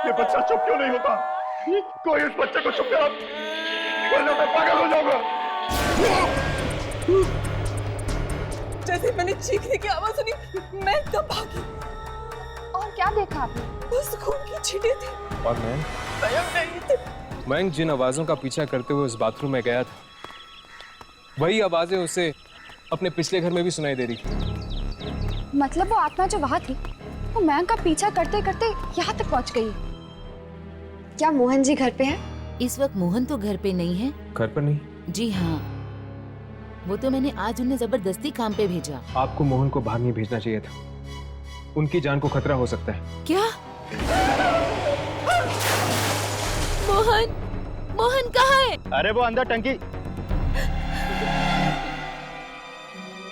ये बच्चा चुप क्यों नहीं होता? कोई इस बच्चे को चुप करा, वरना मैं पागल हो जाऊंगा। जैसे मैंने चीखने की आवाज सुनी, मैं एकदम भागी। और क्या देखा आपने? बस खून की छींटे थी। और मैं नहीं थे। मयंक जिन आवाजों का पीछा करते हुए उस बाथरूम में गया था, वही आवाजें उसे अपने पिछले घर में भी सुनाई दे रही थी। मतलब वो आत्मा जो वहां थी, वो मयंक का पीछा करते करते यहाँ तक पहुँच गई। क्या मोहन जी घर पे हैं? इस वक्त मोहन तो घर पे नहीं है। घर पर नहीं? जी हाँ, वो तो मैंने आज उन्हें जबरदस्ती काम पे भेजा। आपको मोहन को बाहर नहीं भेजना चाहिए था, उनकी जान को खतरा हो सकता है। क्या? मोहन, मोहन कहाँ है? अरे वो अंदर टंकी।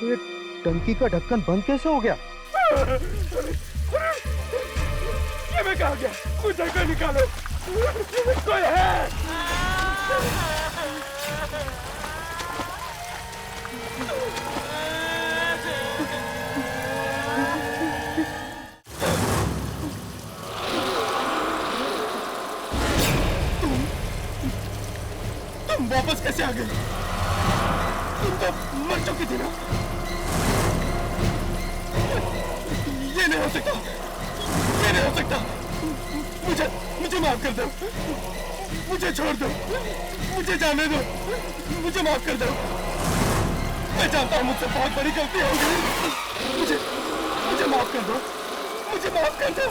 ये टंकी का ढक्कन बंद कैसे हो गया? ये मैं कहाँ गया? मुझे कोई निकालो, कोई है? तुम वापस कैसे आ गए? तुम तो मर चुकी थी ना? ये नहीं हो सकता, ये नहीं हो सकता। मुझे माफ कर दो, मुझे छोड़ दो, मुझे जाने दो, मुझे माफ कर दो। मैं जानता हूँ मुझसे बहुत बड़ी गलती हो गई। मुझे माफ कर दो, मुझे माफ कर दो।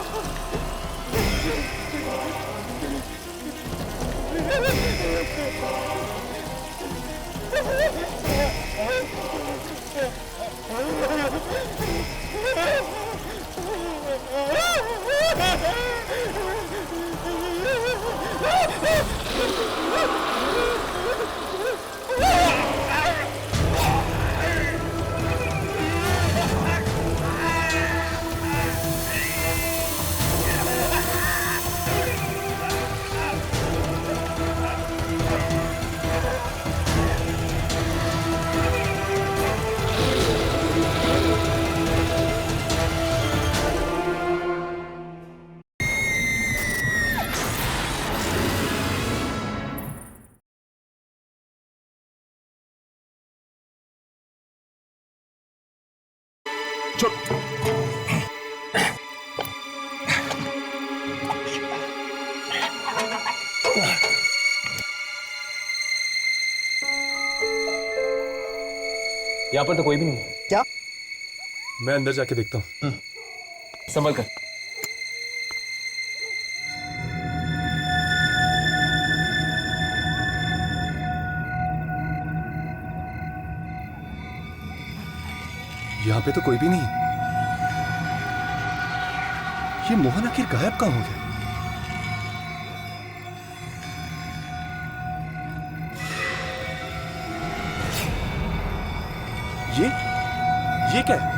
यहाँ पर तो कोई भी नहीं है। क्या? मैं अंदर जाके देखता हूँ। संभल कर। यहाँ पे तो कोई भी नहीं। ये मोहन आखिर गायब कहाँ हो गया? ये क्या है?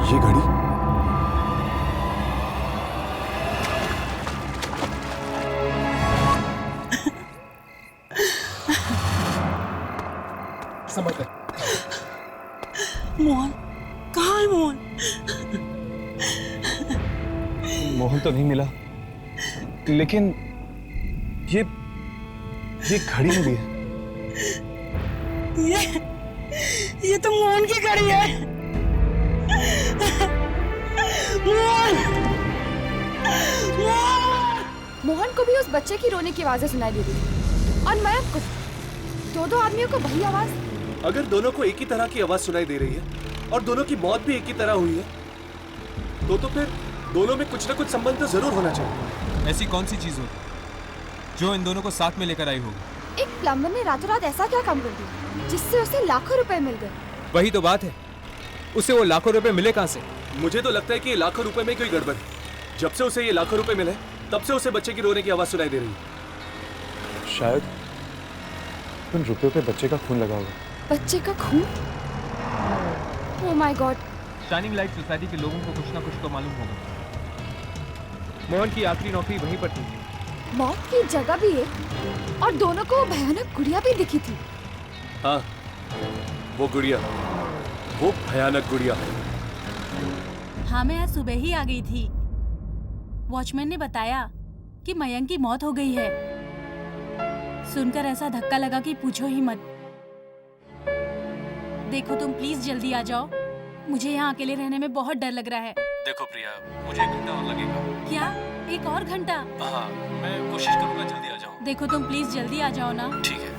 ये घड़ी संभल कर। मोहन कहाँ है? मोहन तो नहीं मिला, लेकिन ये घड़ी मिली है। ये तो मोहन की घड़ी है। मोहन को भी उस बच्चे की रोने की आवाजें सुनाई दे रही थी और मयंक को। दो आदमियों को वही आवाज। अगर दोनों को एक ही तरह की आवाज सुनाई दे रही है और दोनों की मौत भी एक ही तरह हुई है, तो फिर दोनों में कुछ ना कुछ संबंध तो जरूर होना चाहिए। ऐसी कौन सी चीज होगी जो इन दोनों को साथ में लेकर आई होगी? एक प्लम्बर ने रातों रात ऐसा क्या काम कर दिया जिससे उसे लाखों रुपए मिल गए? वही तो बात है, उसे वो लाखों रुपए मिले कहाँ से? मुझे तो लगता है कि लाखों रुपए में कोई गड़बड़ है। जब से उसे ये लाखों रुपए मिले, तब से उसे बच्चे की रोने की आवाज सुनाई दे रही है। शायद उन रुपयों पे बच्चे का खून लगा होगा। बच्चे का खून? Oh my God, shining light society के लोगों को कुछ ना कुछ तो मालूम होगा। मोहन की आखिरी नौकरी वहीं पर थी। मौत की जगह भी है और दोनों को भयानक गुड़िया भी दिखी थी। हाँ, वो गुड़िया, वो भयानक गुड़िया। हाँ, मैं आज सुबह ही आ गई थी। वॉचमैन ने बताया कि मयंक की मौत हो गई है। सुनकर ऐसा धक्का लगा कि पूछो ही मत। देखो तुम प्लीज जल्दी आ जाओ, मुझे यहाँ अकेले रहने में बहुत डर लग रहा है। देखो प्रिया, मुझे 1 घंटा और लगेगा। क्या 1 और घंटा? हाँ, मैं कोशिश करूंगा जल्दी आ जाऊं। देखो तुम प्लीज जल्दी आ जाओ ना। ठीक है।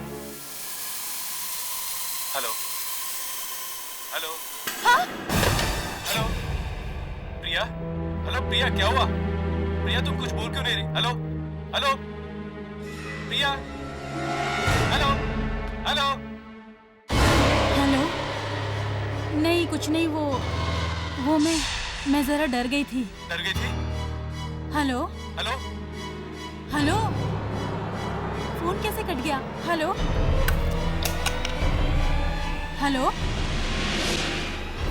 हेलो हेलो हेलो प्रिया, हेलो प्रिया, क्या हुआ? प्रिया तुम कुछ बोल क्यों नहीं रही? हेलो हेलो प्रिया, हेलो हेलो हेलो? नहीं कुछ नहीं, वो मैं जरा डर गई थी। डर गई थी? हेलो हेलो हेलो, फोन कैसे कट गया? Hello hello,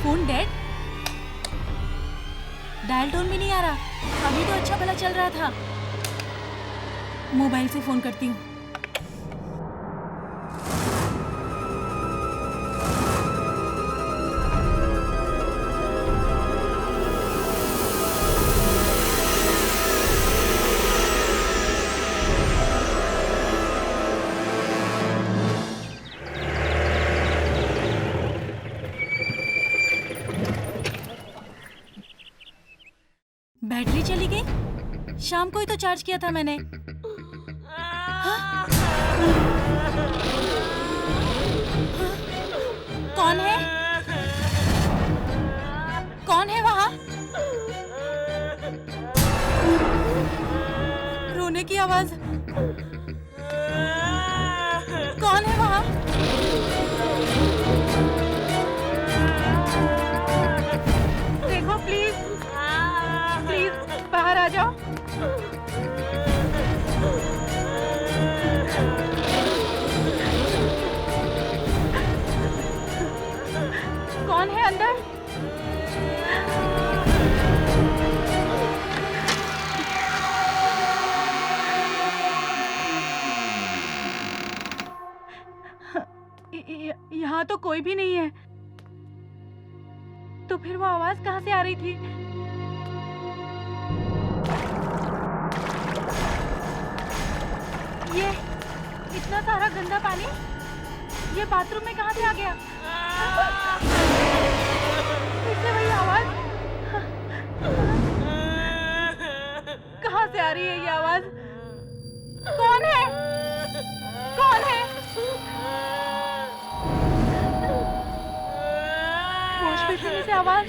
phone dead? Dial tone भी नहीं आ रहा। अभी तो अच्छा भला चल रहा था। मोबाइल से फोन करती हूँ। बैटरी चली गई? शाम को ही तो चार्ज किया था मैंने। हाँ? कौन है? कौन है वहाँ? रोने की आवाज। कौन है वहाँ? देखो प्लीज, प्लीज बाहर आ जाओ। कौन है अंदर? यहाँ तो कोई भी नहीं है। तो फिर वो आवाज कहाँ से आ रही थी? ये इतना सारा गंदा पानी ये बाथरूम में कहाँ से आ गया? फिर से वही आवाज। कहाँ से आ रही है ये आवाज? कौन है? कौन है? वॉश बेसिन में से आवाज।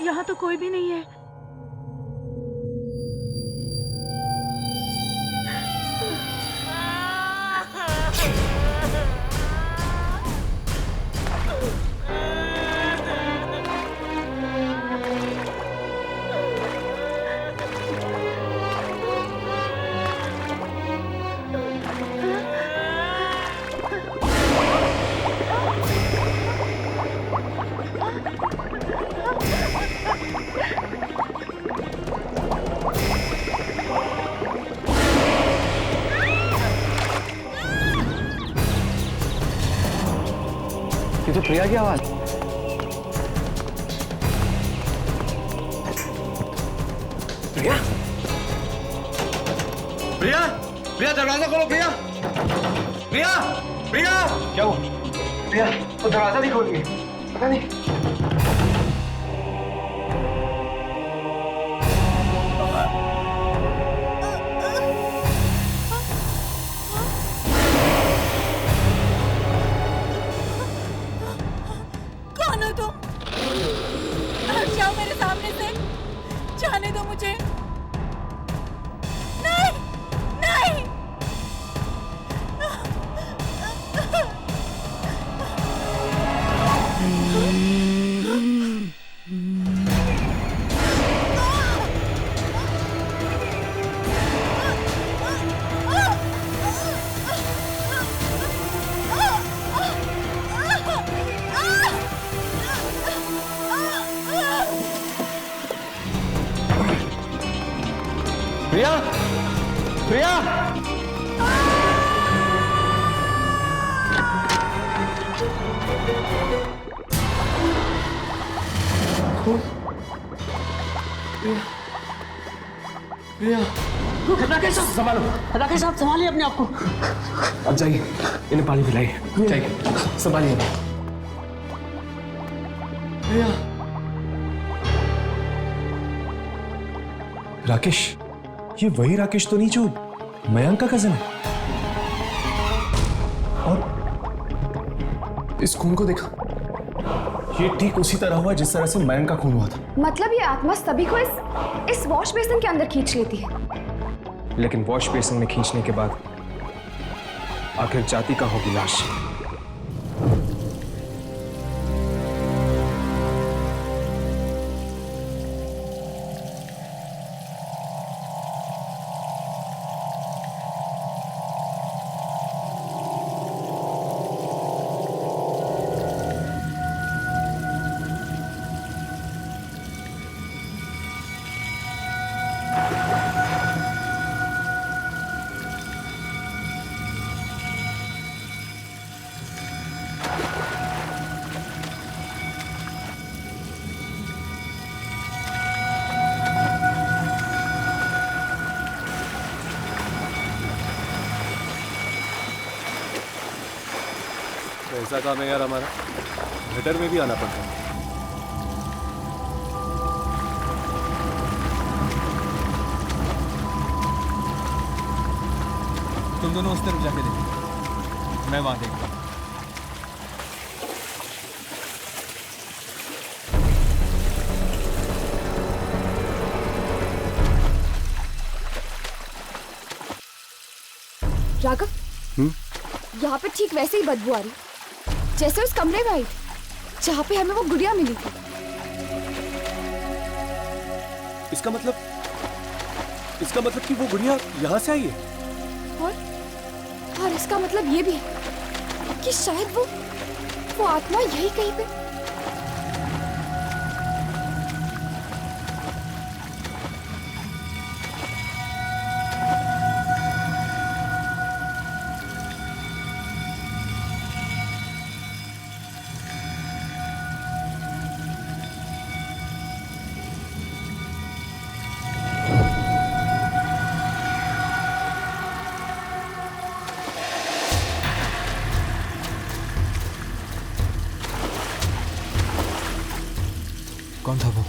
यहाँ तो कोई भी नहीं है। ये तो प्रिया की आवाज। प्रिया, प्रिया, प्रिया दरवाजा खोलो। प्रिया, प्रिया, प्रिया, क्या हुआ? प्रिया वो दरवाजा नहीं खोल गई, पता नहीं। कौन हो तुम? हट जाओ मेरे सामने से, जाने दो मुझे। नहीं, नहीं, राकेश साहब संभालो, राकेश साहब संभालिए अपने आप को। अब जाइए, इन्हें पानी पिलाइए। जाइए, संभालिए। भैया राकेश, ये वही राकेश तो नहीं जो मयंक का कजन है? और इस खून को देखा, ये ठीक उसी तरह हुआ जिस तरह से मयंक का खून हुआ था। मतलब ये आत्मा सभी को इस वॉश बेसिन के अंदर खींच लेती है। लेकिन वॉश बेसिन में खींचने के बाद आखिर जाति का होगी लाश। ऐसा काम है यार हमारा, गटर में भी आना पड़ता है। तुम दोनों उस तरफ जाके देखो, मैं वहां देखता हूं। राघव, यहाँ पे ठीक वैसे ही बदबू आ रही जैसे उस कमरे में आई थी जहाँ पे हमें वो गुड़िया मिली थी। इसका मतलब कि वो गुड़िया यहाँ से आई है। और इसका मतलब ये भी है कि शायद वो आत्मा यही कहीं पे। कौन था वो?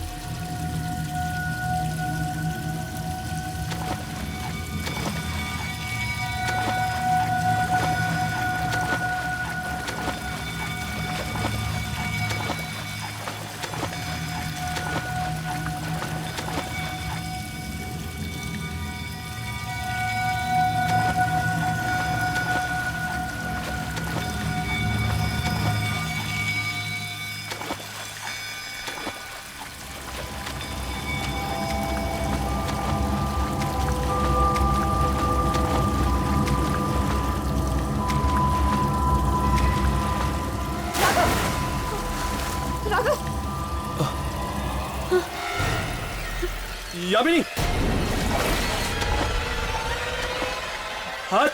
यामिनी, हाथ।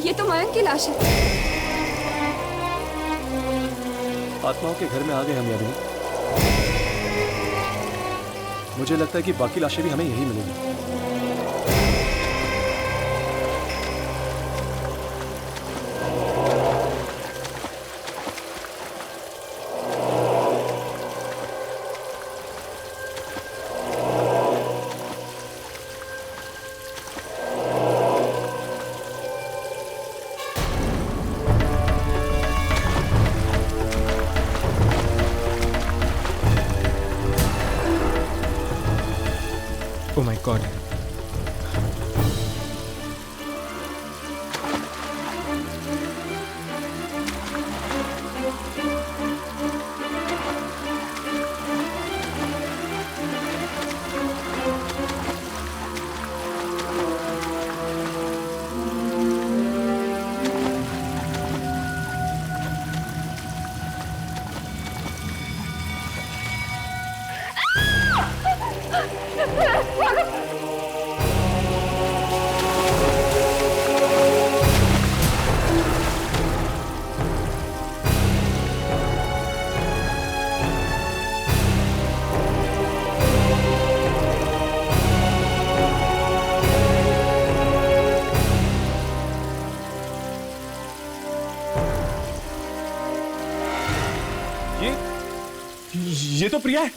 ये तो मयंक की लाश है। आत्माओं के घर में आ गए हम यामिनी। मुझे लगता है कि बाकी लाशें भी हमें यही मिलेंगी। Oh my God. ये तो प्रिया है।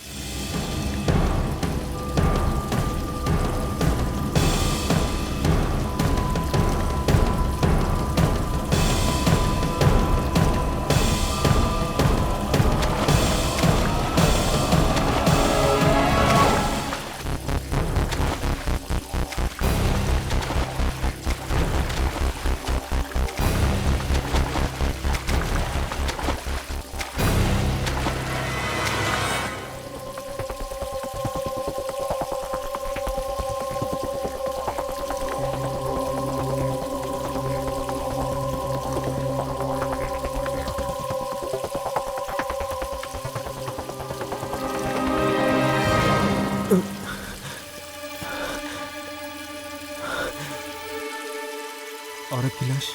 औरत की लाश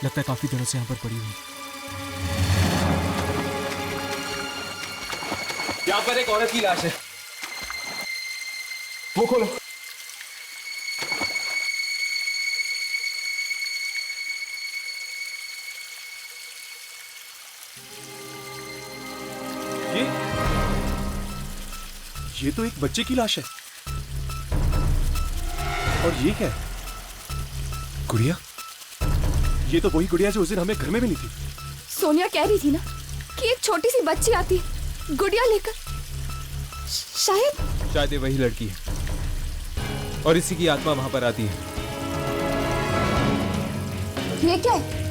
लगता है काफी दिनों से यहाँ पर पड़ी हुई। यहाँ पर एक औरत की लाश है। वो खोलो। ये तो एक बच्चे की लाश है। और ये क्या है? गुड़िया? ये तो वही गुड़िया जो उस दिन हमें घर में मिली थी। सोनिया कह रही थी ना कि एक छोटी सी बच्ची आती है गुड़िया लेकर। शायद ये वही लड़की है और इसी की आत्मा वहां पर आती है। ये क्या है?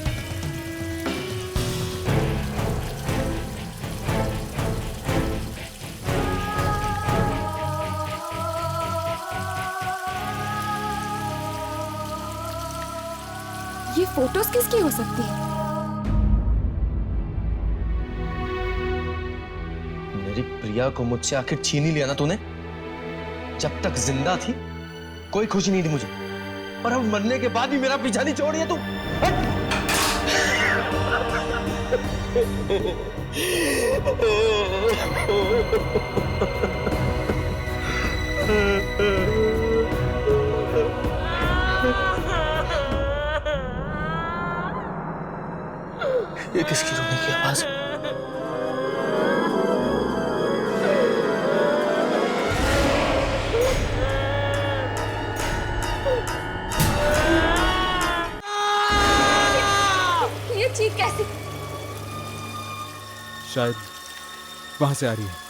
ये फोटोज किसकी हो सकती है? मेरी प्रिया को मुझसे आखिर छीन ही लिया ना तूने। जब तक जिंदा थी कोई खुशी नहीं थी मुझे, और अब मरने के बाद भी मेरा पीछा नहीं छोड़ दिया तू। ये किसकी रोने की आवाज है? ये चीख कैसी? शायद वहां से आ रही है।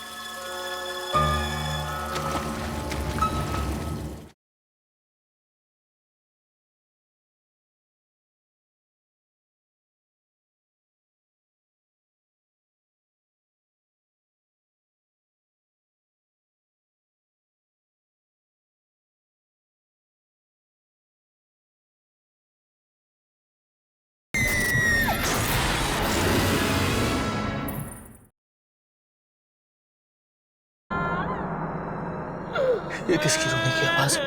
ये किसकी रोने की आवाज है?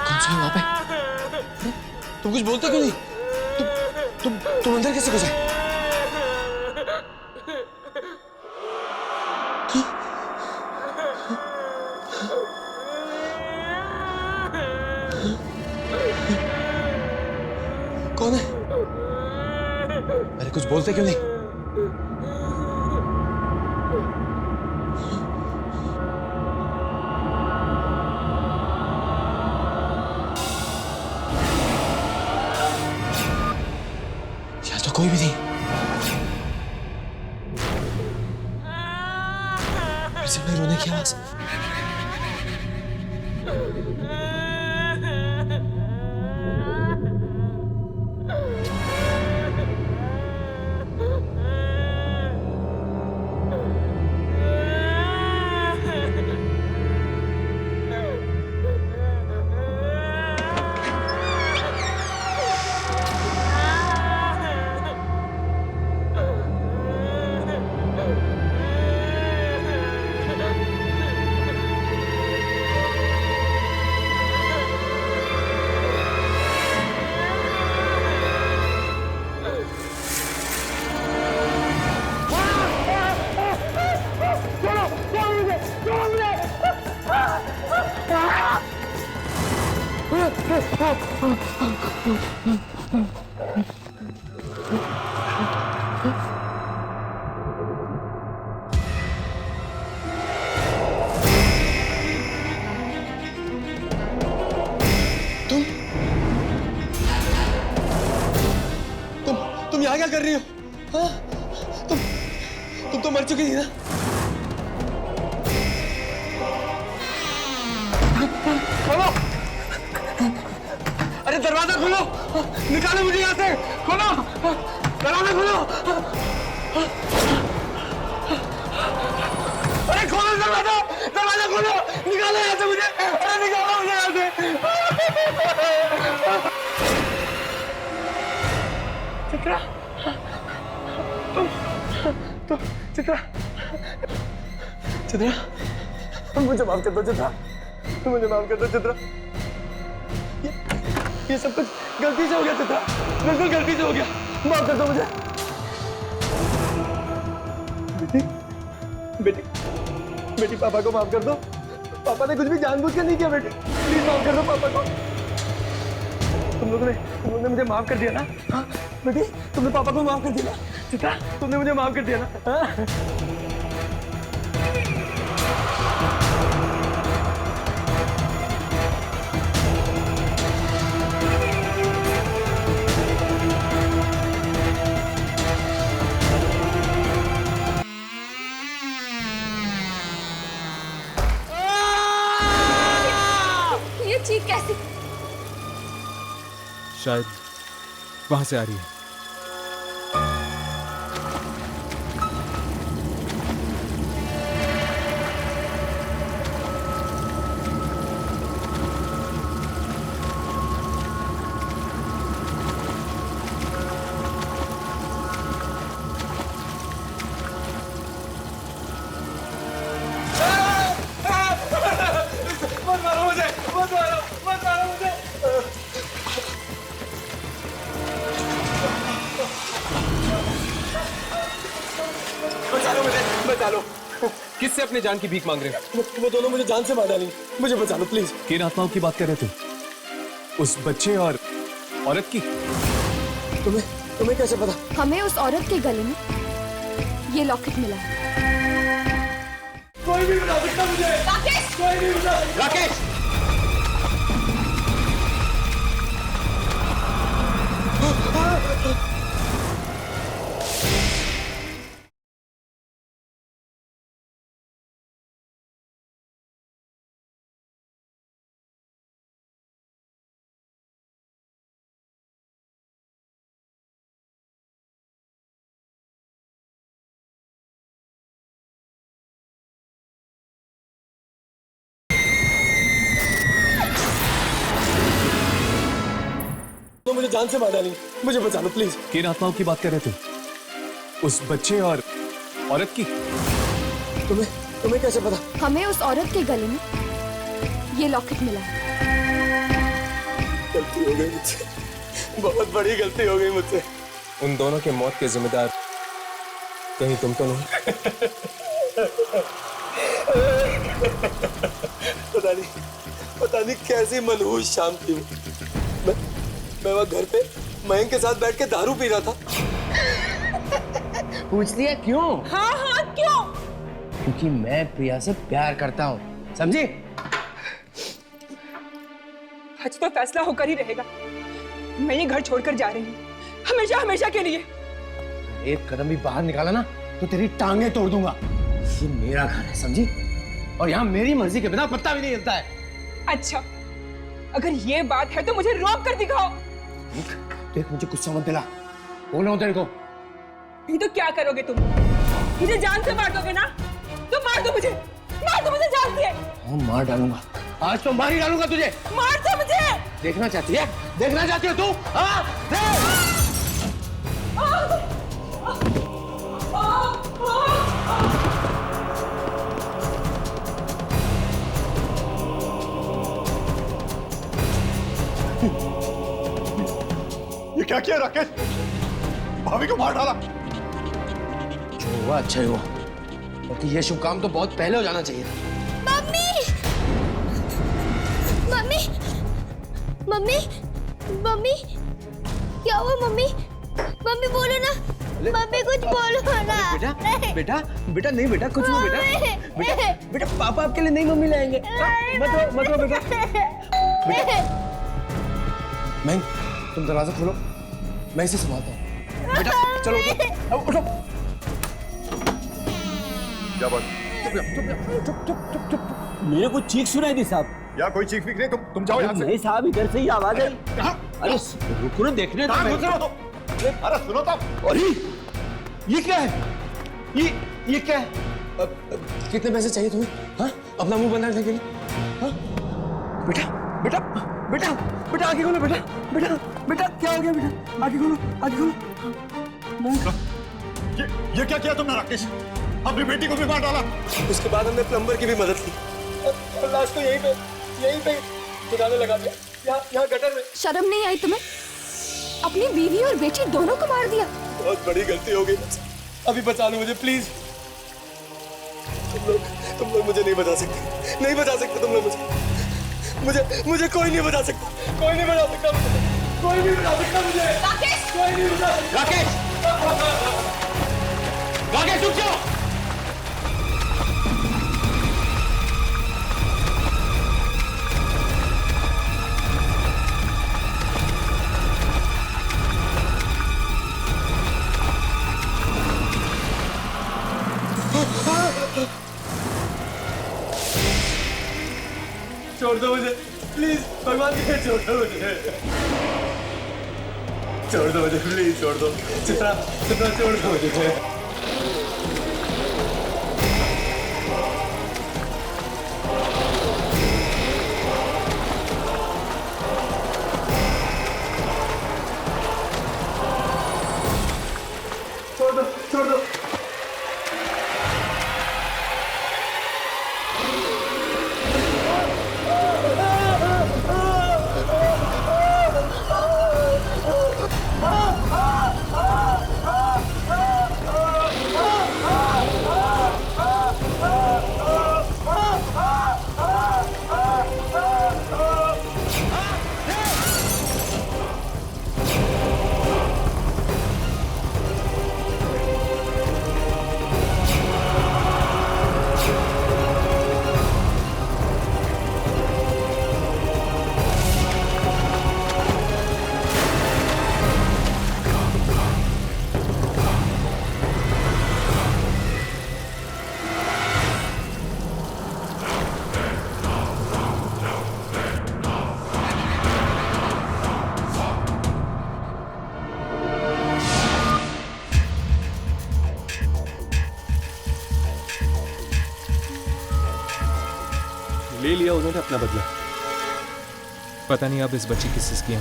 कौन सा है वहां पे? तुम कुछ बोलते क्यों नहीं? तुम अंदर कैसे घुसे? कौन है? अरे कुछ बोलते क्यों नहीं? यहाँ तो कोई भी नहीं। फिर से मेरे रोने की आवाज। तुम यहाँ क्या कर रही हो? हाँ? तुम तो मर चुकी थी ना? खोलो! अरे दरवाजा खोलो! निकालो मुझे यहाँ से! खोलो! दरवाजा खोलो! अरे खोलो दरवाजा! दरवाजा खोलो! निकालो यहाँ से मुझे! अरे निकालो मुझे यहाँ से! चित्रा, तुम चित्रा, चित्रा, मुझे माफ कर दो चित्रा, मुझे माफ कर दो चित्रा। ये सब कुछ गलती से हो गया चित्रा, बिल्कुल गलती से हो गया, माफ कर दो मुझे। बेटी, बेटी पापा को माफ कर दो, पापा ने कुछ भी जानबूझ कर नहीं किया बेटी, प्लीज माफ कर दो पापा को। तुम लोगों ने मुझे माफ कर दिया ना? हाँ बेटी, तुमने पापा को माफ कर दिया ना? चित्रा, तुमने मुझे माफ कर दिया ना? हाँ? ये चीख कैसी? शायद वहां से आ रही है। मत मारो मुझे, मत मारो मुझे। बचा लो मुझे, बचा लो। किससे अपने जान की भीख मांग रहे हो? वो दोनों मुझे जान से मार डालेंगे, मुझे बचा लो प्लीज। किन आत्माओं की बात कर रहे थे? उस बच्चे और औरत की? तुम्हें कैसे पता? हमें उस औरत के गले में ये लॉकेट मिला है। कोई नहीं बता सकता मुझे। राकेश! कोई नहीं बता सकता। राकेश! तो मुझे जान से मार डालेंगे, मुझे बचा लो प्लीज। किन आत्माओं की बात कर रहे थे? उस बच्चे और औरत की? तुम्हें कैसे पता? हमें उस औरत के गले में ये लॉकेट मिला है। गलती हो गई मुझसे, बहुत बड़ी गलती हो गई मुझसे। उन दोनों के मौत के जिम्मेदार कहीं तुम तो नहीं? पता नहीं कैसी मनहूस शाम थी। मैं वहाँ घर पे मयंक के साथ बैठ के दारू पी रहा था। पूछती है क्यों? हाँ हाँ क्यों? क्योंकि मैं प्रिया से प्यार करता हूँ, समझी? आज तो फैसला होकर ही रहेगा। मैं ये घर छोड़कर जा रही हूँ, हमेशा हमेशा के लिए। एक कदम भी बाहर निकाला ना तो तेरी टांगे तोड़ दूंगा। ये मेरा घर है, समझी? और यहाँ मेरी मर्जी के बिना पत्ता भी नहीं हिलता है। अच्छा, अगर ये बात है तो मुझे रोक कर दिखाओ। देख मुझे गुस्सा मत दिला, बोल रहा हूँ तेरे को। नहीं तो क्या करोगे तुम? मुझे जान से मार दोगे ना? तो मार दो मुझे जान से। हाँ मार डालूंगा, आज तो मार ही डालूंगा तुझे। मार दो मुझे। देखना चाहती है? देखना चाहती है तू? हाँ देख। ये क्या किया राकेश? भाभी को मार डाला। जो हुआ अच्छा ही हुआ, क्योंकि ये शुभ काम तो बहुत पहले हो जाना चाहिए था। मम्मी! मम्मी! मम्मी मम्मी क्या हुआ मम्मी? मम्मी बोलो ना, मम्मी कुछ बोलो ना। बेटा बेटा बेटा नहीं बेटा कुछ नहीं बेटा बेटा बेटा पापा आपके लिए नहीं मम्मी लाएंगे। मत रो बेटा। मैं तुम दरवाजा खोलो, मैं इसे संभालता हूँ। बेटा चलो उठो। क्या बात? चुप। मेरे को चीख सुनाई दी साहब। या कोई चीख फिक नहीं, तुम जाओ यहाँ से। नहीं साहब इधर से ही आवाज आई। अरे रुको ना देखने दो। अरे सुनो तो। अरे ये क्या है? ये क्या है? कितने पैसे चाहिए तुम्हें? हाँ अपना मुंह बंद रखने के लिए? हाँ बेटा बेटा बेटा बेटा आगे खोलो बेटा बेटा बेटा क्या हो गया बेटा? आगे खोलो। ये क्या किया तुमने राकेश? अपनी बेटी को भी मार डाला। उसके बाद हमने प्लम्बर की भी मदद की और लास्ट को यहीं पे सुनाने लगा दिया, यहाँ गटर में। शर्म नहीं आई तुम्हें? अपनी बीवी और बेटी दोनों को मार दिया। बहुत बड़ी गलती हो गई मुझसे। अभी बचा लो मुझे प्लीज। तुम लोग मुझे नहीं बचा सकते तुम लोग मुझे कोई नहीं बचा सकता। कोई नहीं बचा सकता मुझे। राकेश रुक जाओ। छोड़ दो मुझे प्लीज, भगवान की छोड़ दो मुझे प्लीज, छोड़ दो चित्रा छोड़ दो मुझे। छोड़ दो। ले लिया उन्होंने अपना बदला। पता नहीं अब इस बच्ची की सिसकियां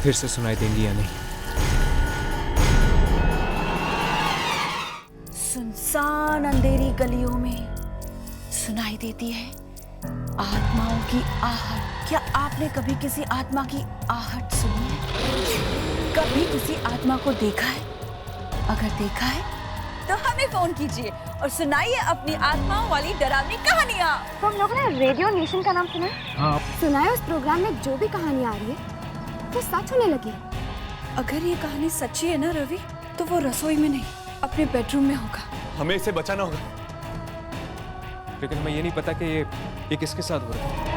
फिर से सुनाई देंगी या नहीं। सुनसान अंधेरी गलियों में सुनाई देती है आत्माओं की आहट। क्या आपने कभी किसी आत्मा की आहट सुनी है? कभी किसी आत्मा को देखा है? अगर देखा है तो हमें फोन कीजिए और सुनाइए अपनी आत्माओं वाली डरावनी कहानियाँ। तो हम लोगों ने रेडियो नेशन का नाम सुना है? हाँ सुना है। उस प्रोग्राम में जो भी कहानी आ रही है वो सच होने लगी है। अगर ये कहानी सच्ची है ना रवि, तो वो रसोई में नहीं अपने बेडरूम में होगा। हमें इसे बचाना होगा। लेकिन हमें ये नहीं पता कि ये किसके साथ हो रहा है।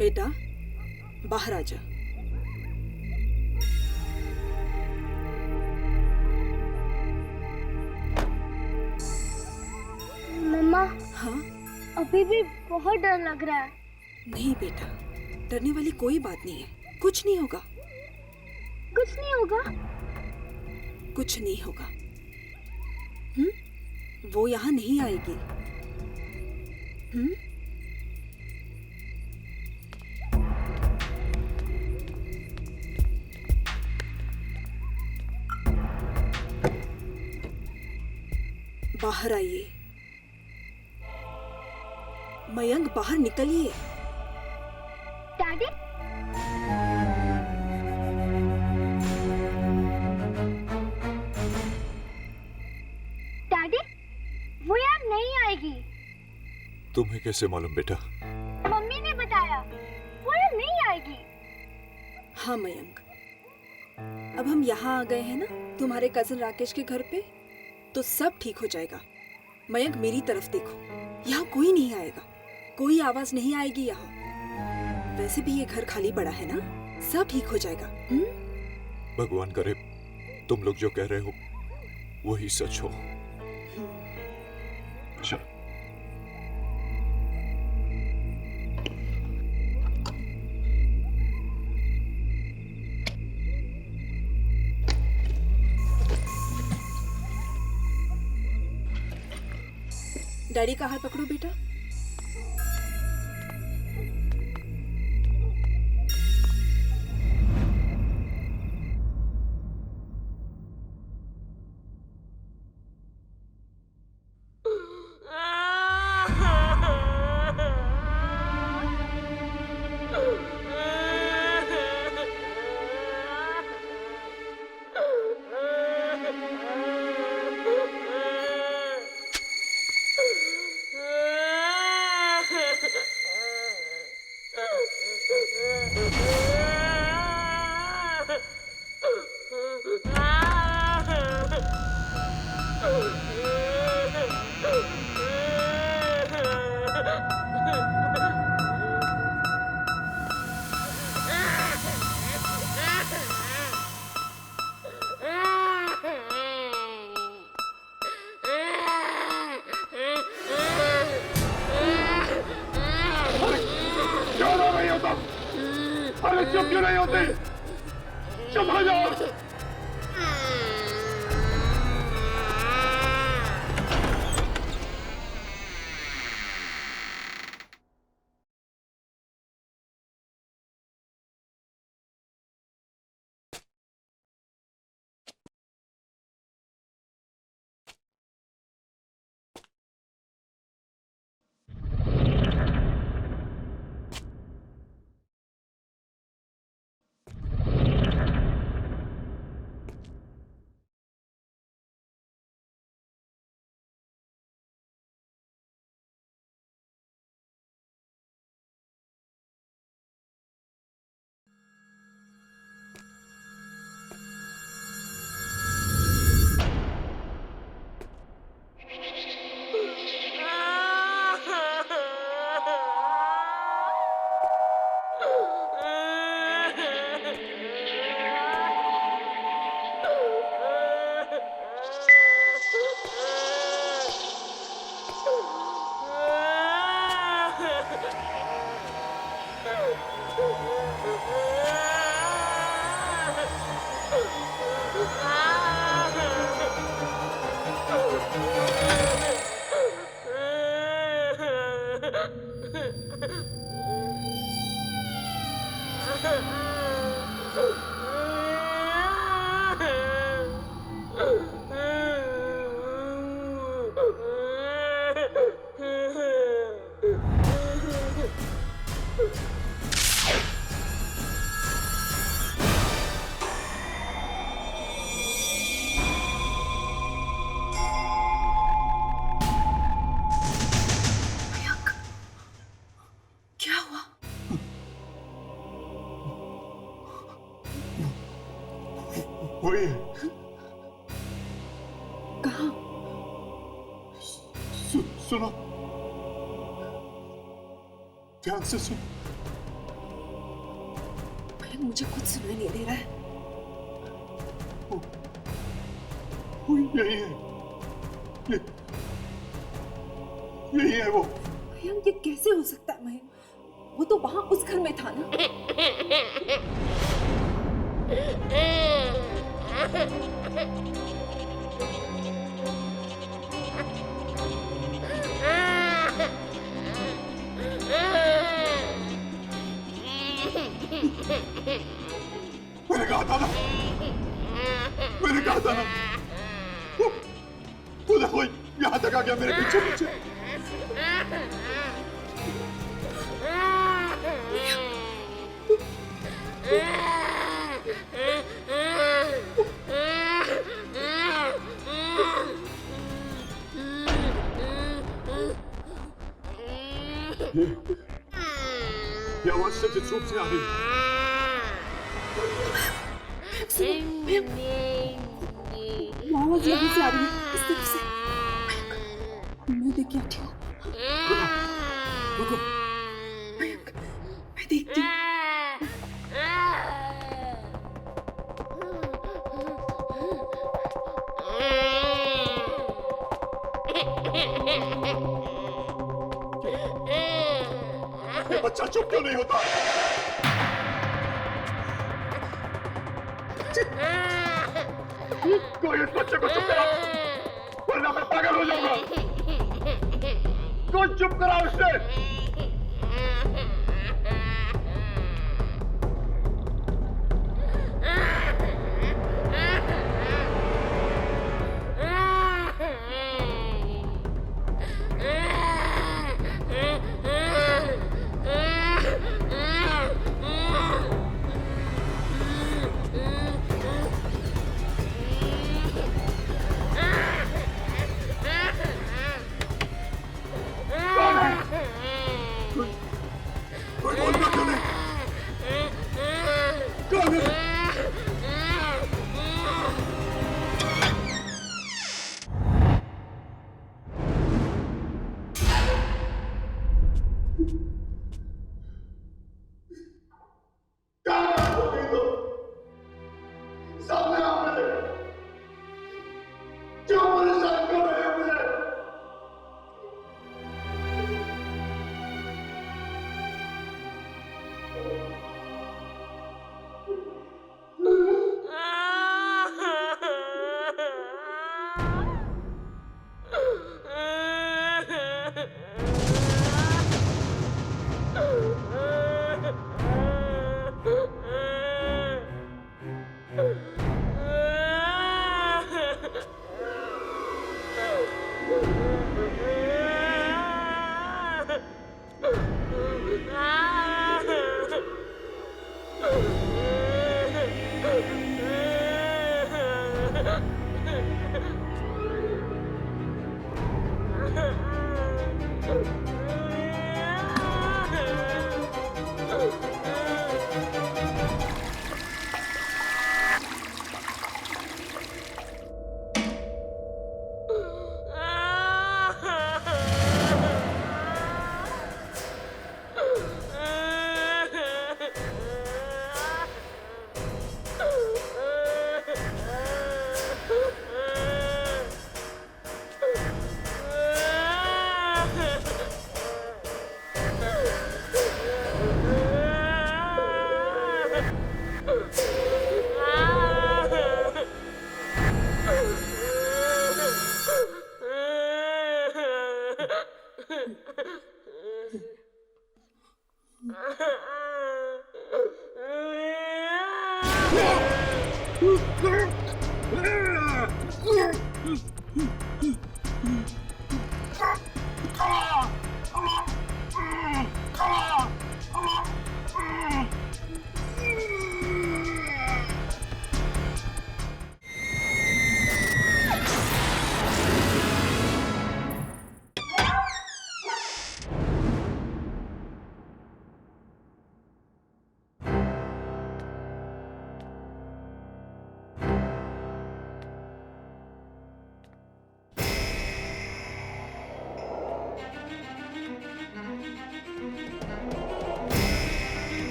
बेटा बाहर आ जा। मम्मा हाँ अभी भी बहुत डर लग रहा है। नहीं बेटा, डरने वाली कोई बात नहीं है, कुछ नहीं होगा। कुछ नहीं होगा? कुछ नहीं होगा। वो यहाँ नहीं आएगी। बाहर आइए। मयंक बाहर निकलिए। डैडी डैडी वो यार नहीं आएगी। तुम्हें कैसे मालूम बेटा? मम्मी ने बताया वो यार नहीं आएगी। हाँ मयंक, अब हम यहाँ आ गए हैं ना तुम्हारे कजन राकेश के घर पे, तो सब ठीक हो जाएगा। मयंक मेरी तरफ देखो, यहाँ कोई नहीं आएगा, कोई आवाज नहीं आएगी यहाँ। वैसे भी ये घर खाली पड़ा है ना, सब ठीक हो जाएगा। भगवान करे तुम लोग जो कह रहे हो वही सच हो। चलो। डैडी का हाथ पकड़ो बेटा। अरे चुप क्यों नहीं होते? चुप हो जाओ। वही कहाँ? सुनो, ध्यान से सुन। मुझे कुछ सुनाई नहीं दे रहा है। यही है, यही है वो। मयंक, ये कैसे हो सकता है मयंक? वो तो वहां उस घर में था ना। मैंने कहा था ना, मैंने कहा था ना। वो देखो यहाँ तक आ गया मेरे पीछे पीछे। ये आवाज सचित रूप से आ रही है। आवाज यहाँ से आ रही है, इस तरफ से। मैं देख के आती हूँ। रुको। मैं देखती हूँ। बच्चा चुप क्यों नहीं होता? कोई इस बच्चे को चुप कराओ, वरना मैं पागल हो जाऊंगा। कोई चुप कराओ इसे।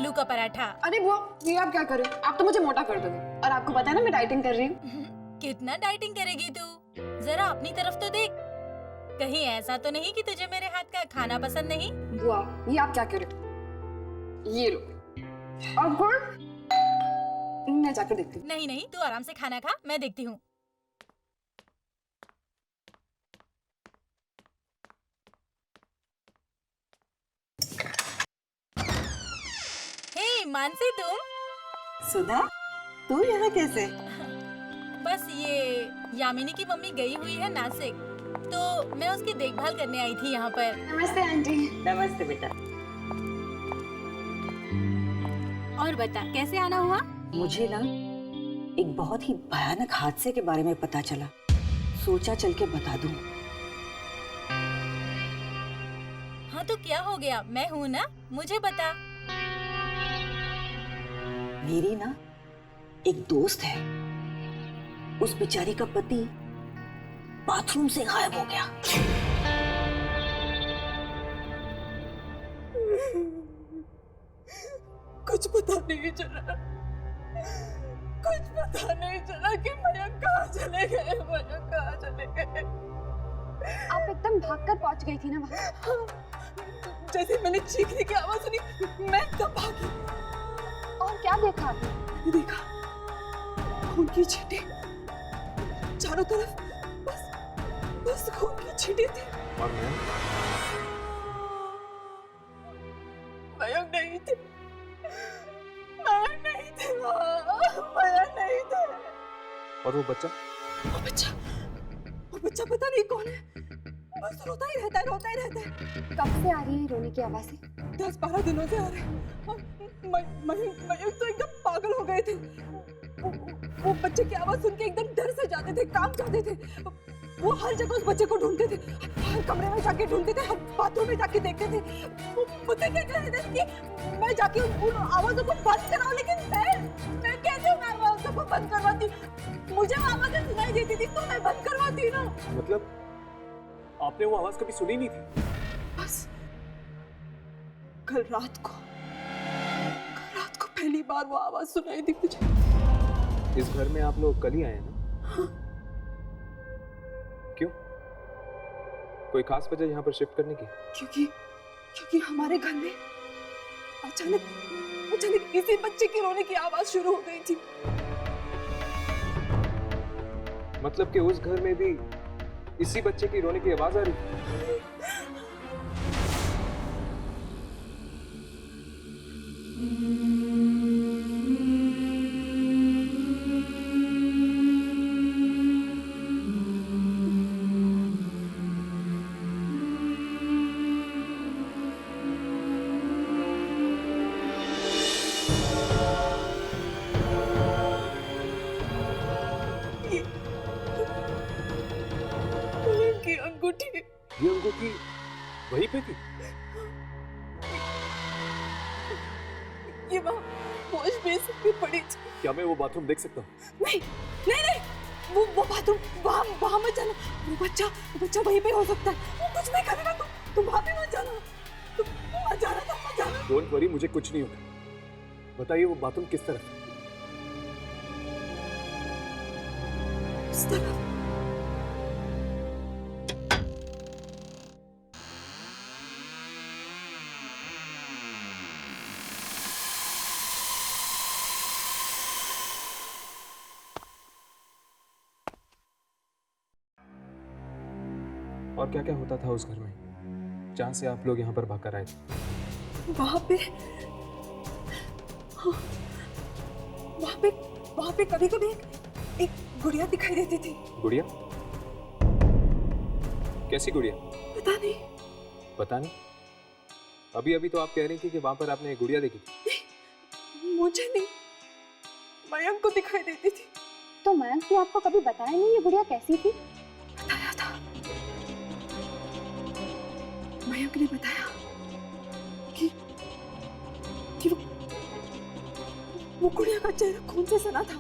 आलू का पराठा। अरे बुआ, ये आप क्या कर रहे हो? आप तो मुझे मोटा कर दोगे। और आपको पता है ना मैं डाइटिंग कर रही हूँ। कितना डाइटिंग करेगी तू? जरा अपनी तरफ तो देख। कहीं ऐसा तो नहीं कि तुझे मेरे हाथ का खाना पसंद नहीं? बुआ, ये आप क्या कर रहे हो? ये लो। और फिर मैं जाकर देखती हूँ। नहीं नहीं, तू आराम से खाना खा, मैं देखती हूँ। हे मानसी, तुम? सुधा, तू यहाँ कैसे? बस ये यामिनी की मम्मी गई हुई है नासिक, तो मैं उसकी देखभाल करने आई थी यहाँ पर। नमस्ते आंटी। नमस्ते बेटा। और बता, कैसे आना हुआ? मुझे ना एक बहुत ही भयानक हादसे के बारे में पता चला, सोचा चल के बता दूं। हाँ तो क्या हो गया? मैं हूँ ना, मुझे बता। मेरी ना एक दोस्त है, उस बेचारी का पति बाथरूम से गायब हो गया। कुछ पता नहीं चला, कुछ पता नहीं चला कि मयंक कहाँ चले गए, मयंक कहाँ चले गए। आप एकदम भागकर पहुंच गई थी ना वहाँ। जैसे मैंने चीखने की आवाज सुनी, मैं तब भागी। और क्या देखा आपने? मैंने देखा खून की छींटे चारों तरफ, बस खून की छींटे थी। और मयंक नहीं थे, मयंक नहीं थे, मयंक नहीं थे। और वो बच्चा पता नहीं कौन है, बस रोता ही रहता है, रोता ही रहता है। कब से आ रही है रोने की आवाज़ें? 10-12 दिनों से आ रहे हैं। मयंक तो एकदम पागल हो गए थे। वो बच्चे की आवाज सुन के एकदम डर से जाते थे, कांप जाते थे। वो हर जगह उस बच्चे को ढूंढते थे, हर कमरे में जाके ढूंढते थे, हर बाथरूम में जाके देखते थे। वो मुझे क्या कहते थे कि मैं जाके उन आवाजों को बंद कराऊं, लेकिन मैं कैसे उन आवाजों को बंद करवाती? मुझे आवाजें सुनाई देती थी तो मैं बंद करवाती ना। मतलब आपने वो आवाज कभी सुनी नहीं थी? बस कल रात को पहली बार वो आवाज सुनाई दी मुझे। इस घर में आप लोग कल ही आए हैं ना? हाँ। क्यों? कोई खास वजह यहाँ पर शिफ्ट करने की? क्योंकि हमारे घर में अचानक किसी बच्चे की रोने की आवाज शुरू हो गई थी। मतलब कि उस घर में भी इसी बच्चे की रोने की आवाज आ रही थी? ये अंगूठी वहीं पे थी? ये वॉश बेसिन में पड़ी थी। क्या मैं वो बाथरूम देख सकता हूँ? नहीं, वो बाथरूम वहाँ मत जाना। वो बच्चा वहीं पे हो सकता है। वो कुछ नहीं करेगा, तुम वहाँ पे मत जाना। तुम मत जाना। डोंट वरी, मुझे कुछ नहीं होगा। बताइए वो बाथरूम किस तरफ है? इस तरफ। और क्या क्या होता था उस घर में जहां से आप लोग यहाँ पर भागकर आए थे? वहाँ पे कभी कभी एक गुड़िया दिखाई देती थी। गुड़िया? कैसी गुड़िया? पता नहीं। अभी तो आप कह रही थी कि वहां पर आपने एक गुड़िया देखी थी। मुझे नहीं, मयंक को दिखाई देती थी। तो मयंक ने आपको कभी बताया नहीं ये गुड़िया कैसी थी? बताया था, मयंक ने बताया कि वो गुड़िया का चेहरा खून से सना था।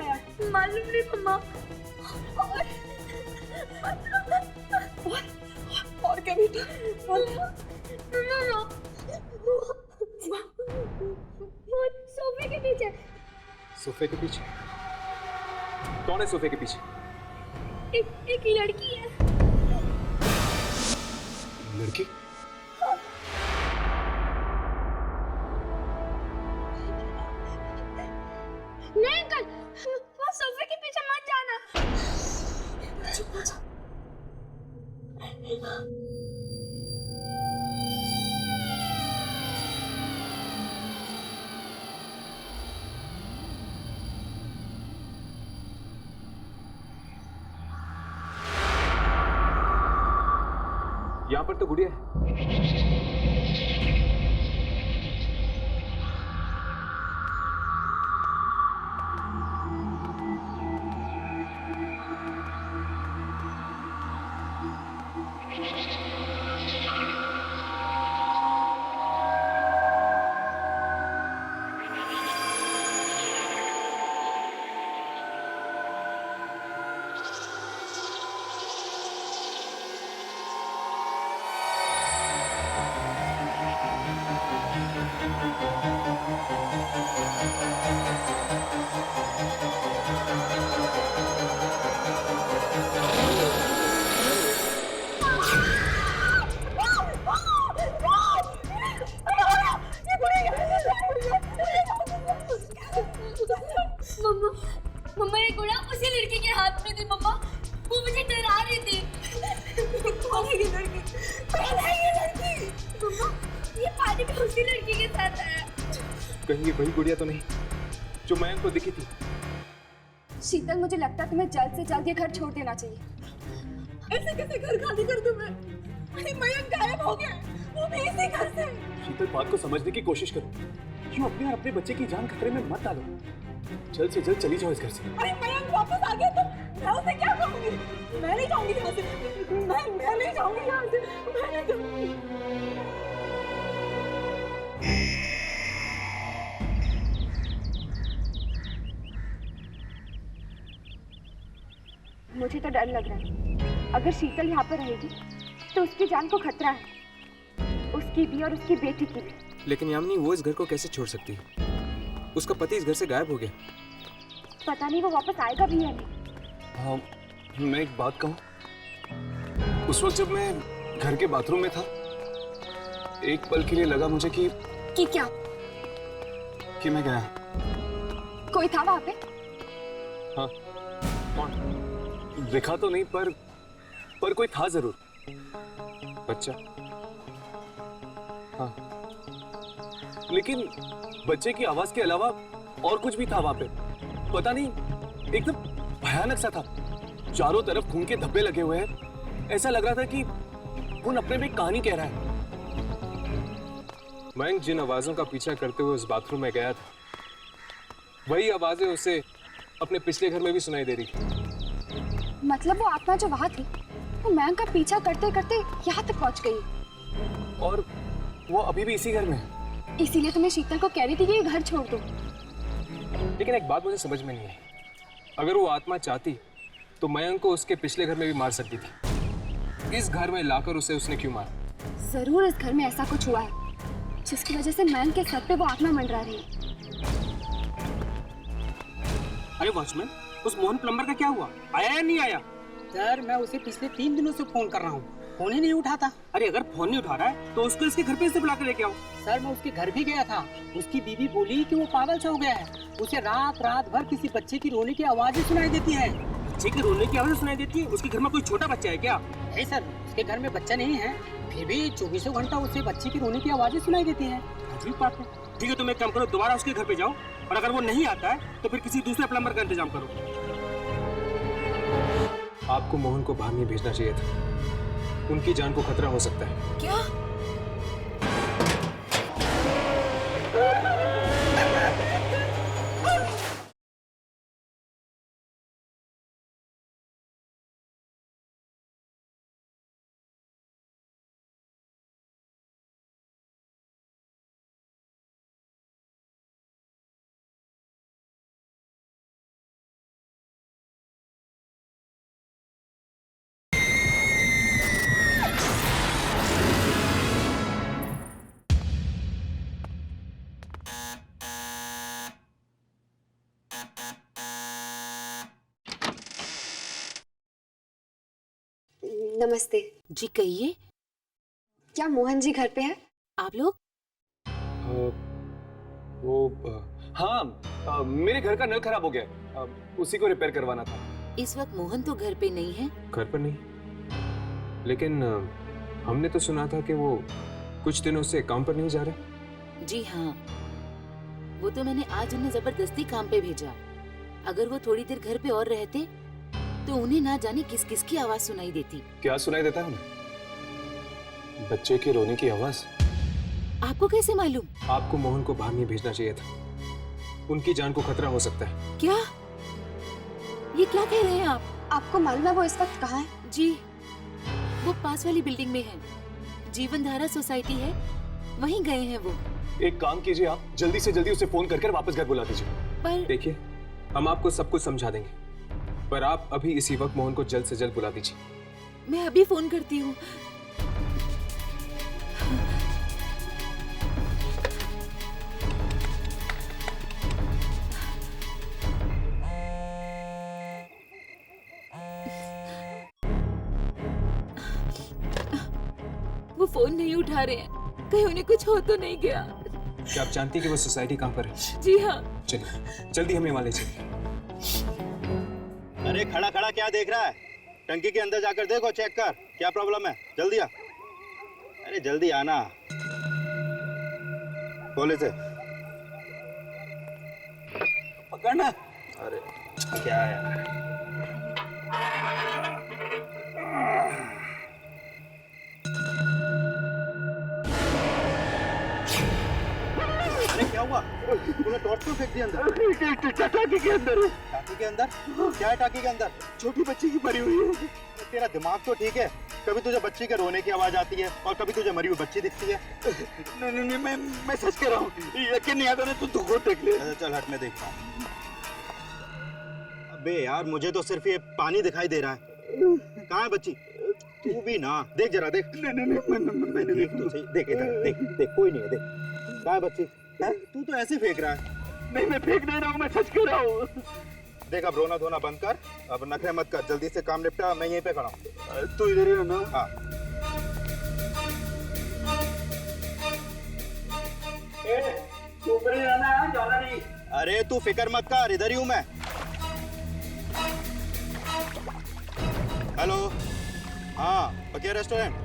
आया? मालूम नहीं मम्मा। और क्या बेटा? वो सोफे के पीछे। सोफे के पीछे? कौन है सोफे के पीछे? एक लड़की है। लड़की? नहीं अंकल, वो सोफे के पीछे मत जाना। चुप हो जा। यहाँ पर तो गुड़िया है। मम्मा, मम्मा ये गुड़ा उसी लड़की के हाथ में थी मम्मा। वो मुझे डरा रही थी। कौन है ये लड़की? कौन है ये लड़की? मम्मा, ये पानी में उसी लड़की के साथ आया। कहीं ये वही गुड़िया तो नहीं जो मयंक को दिखी थी? शीतल, मुझे लगता है तुम्हें जल्द से जल्द ये घर छोड़ देना चाहिए। ऐसे कैसे घर खाली कर दूं मैं? मयंक गायब हो गया, वो भी इसी घर से। शीतल, बात को समझने की कोशिश करो। क्यों अपने और अपने बच्चे की जान खतरे में मत डालो। जल्द से जल्द चली जाओ इस घर से। अरे मयंक वापस आ गया तो मैं उसे क्या कहूंगी? मैं नहीं जाऊंगी यहाँ से। मैं नहीं जाऊंगी यहाँ से। मैं नहीं जाऊंगी। मुझे तो डर लग रहा है। अगर शीतल यहाँ पर रहेगी तो उसकी जान को खतरा है, उसकी भी और उसकी बेटी की भी। लेकिन यामिनी, वो इस घर को कैसे छोड़ सकती है? उसका पति इस घर से गायब हो गया। पता नहीं वो वापस आएगा भी या नहीं। हाँ, मैं एक बात कहूँ। उस वक्त जब मैं घर के बाथरूम में था, एक पल के लिए लगा मुझे कि क्या? कि मैं गया। कोई था वहाँ पे? हाँ। कौन? दिखा तो नहीं, पर कोई था जरूर। बच्चा? हाँ, लेकिन बच्चे की आवाज के अलावा और कुछ भी था वहां पे। पता नहीं, एकदम भयानक सा था। चारों तरफ खून के धब्बे लगे हुए हैं। ऐसा लग रहा था कि खून अपने में एक कहानी कह रहा है। मयंक जिन आवाजों का पीछा करते हुए उस बाथरूम में गया था, वही आवाजें उसे अपने पिछले घर में भी सुनाई दे रही थी। मतलब वो आत्मा जो वहाँ थी, वो मयंक का पीछा करते करते यहाँ तक पहुँच गई। और वो अभी भी इसी घर में है। इसीलिए तुम्हें शीतल को कह रही थी कि ये घर छोड़ दो। लेकिन एक बात मुझे समझ में नहीं आई। अगर वो आत्मा चाहती तो मयंक को उसके पिछले घर में भी मार सकती थी। इस घर में लाकर उसे उसने क्यों मारा? जरूर इस घर में ऐसा कुछ हुआ है जिसकी वजह से मयंक के सर पे वो आत्मा मंडरा रही है। अरे वॉचमैन, उस मोहन प्लम्बर का क्या हुआ? आया या नहीं आया? सर, मैं उसे पिछले 3 दिनों से फोन कर रहा हूँ, फोन ही नहीं उठाता। अरे अगर फोन नहीं उठा रहा है तो उसको इसके घर पे से बुला कर लेके आओ। सर, मैं उसके घर भी गया था। उसकी बीवी बोली कि वो पागल सा हो गया है। उसे रात भर किसी बच्चे की रोने की आवाज़ें सुनाई देती है। बच्चे की रोने की आवाज़ सुनाई देती है? उसके घर में कोई छोटा बच्चा है क्या? नहीं सर, उसके घर में बच्चा नहीं है, फिर भी 24 घंटा उसे बच्चे की रोने की आवाज़ें सुनाई देती है। अजीब बात है। ठीक है, तुम एक काम करो, दोबारा उसके घर पे जाओ, और अगर वो नहीं आता है तो फिर किसी दूसरे प्लम्बर का इंतजाम करो। आपको मोहन को बाहर नहीं भेजना चाहिए था। उनकी जान को खतरा हो सकता है। क्या? नमस्ते जी कहिए। क्या मोहन जी घर पे है? आप लोग? हाँ, मेरे घर का नल खराब हो गया, उसी को रिपेयर करवाना था। इस वक्त मोहन तो घर पे नहीं है। घर पर नहीं, लेकिन हमने तो सुना था कि वो कुछ दिनों से काम पर नहीं जा रहे। जी हाँ, वो तो मैंने आज उन्हें जबरदस्ती काम पे भेजा। अगर वो थोड़ी देर घर पे और रहते तो उन्हें ना जाने किस किस की आवाज सुनाई देती। क्या सुनाई देता है उन्हें? बच्चे के रोने की आवाज। आपको कैसे मालूम? आपको मोहन को बाहर नहीं भेजना चाहिए था, उनकी जान को खतरा हो सकता है। क्या? ये क्या कह रहे हैं आप? आपको मालूम है वो इस वक्त कहाँ है? जी, वो पास वाली बिल्डिंग में है, जीवनधारा सोसाइटी है, वहीं गए हैं वो। एक काम कीजिए, आप जल्दी से जल्दी उसे फोन करके वापस घर बुला दीजिए। पर देखिए, हम आपको सब कुछ समझा देंगे, पर आप अभी इसी वक्त मोहन को जल्द से जल्द बुला दीजिए। मैं अभी फोन करती हूँ। वो फोन नहीं उठा रहे हैं, कहीं उन्हें कुछ हो तो नहीं गया। क्या आप जानती हैं कि वो सोसाइटी कहाँ पर है? जी हाँ। चलिए जल्दी हमें वहाँ ले चलिए। अरे खड़ा खड़ा क्या देख रहा है? टंकी के अंदर जाकर देखो, चेक कर क्या प्रॉब्लम है। जल्दी आ। अरे जल्दी आना। खोले से पकड़ना। अरे क्या है? अरे क्या हुआ? तूने टॉर्च क्यों फेंक दिया अंदर? टाकी के अंदर। टाकी के अंदर? क्या है टाकी के अंदर? छोटी बच्ची की मरी हुई है। तेरा दिमाग तो ठीक है, कभी तुझे बच्ची के रोने की आवाज आती है और कभी तुझे मरी हुई बच्ची दिखती है। नहीं, मैं सच कह रहा हूँ, यकीन नहीं आता ना, तू खुद देख ले। चल हट, मैं देखता हूँ। अबे यार, मुझे तो सिर्फ ये पानी दिखाई दे रहा है। कहाँ है बच्ची? तू भी ना देख, जरा देख। नहीं, देख तो सही, देख इधर, देख कोई नहीं है, देख। कहाँ है बच्ची? है? तू तो ऐसे फेंक रहा है। नहीं, मैं फेंक नहीं रहा हूँ, मैं सच कह रहा हूँ। देख, अब रोना धोना बंद कर, अब नखरे मत कर, जल्दी से काम निपटा। मैं यहीं पे खड़ा हूँ, तू इधर ही रहना। हाँ। तू ऊपर ही रहना है, जाना नहीं। अरे तू फिक्र मत कर, इधर ही हूँ मैं। हेलो, हाँ, पकिया रेस्टोरेंट।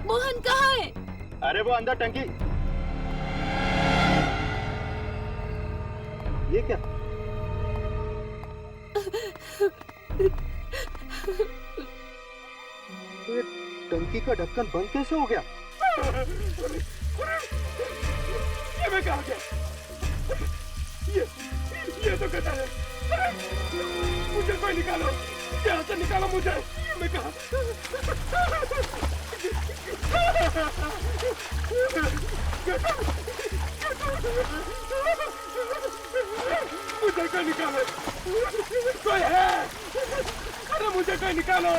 मोहन कहाँ है? अरे वो अंदर टंकी। ये क्या? ये टंकी का ढक्कन बंद कैसे हो गया? ये मैं कहाँ गया? ये तो गधा है। मुझे कोई निकालो, यहाँ से निकालो मुझे। मैं कहाँ? मुझे कोई निकालो, कोई है? अरे मुझे कोई निकालो।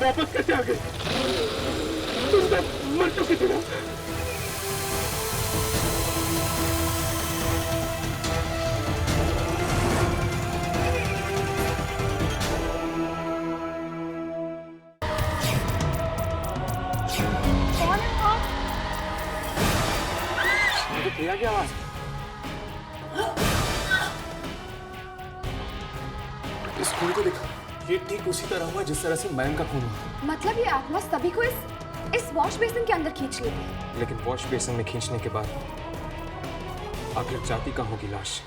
वापस कैसे आ गए? तुम तो मर चुकी थी ना? की आवाज। इस खून को देखो, ये ठीक उसी तरह हुआ जिस तरह से मयंक का खून हुआ। मतलब ये आत्मा सभी को इस वॉश बेसिन के अंदर खींच लेती है। लेकिन वॉश बेसिन में खींचने के बाद आखिर जाति का होगी लाश।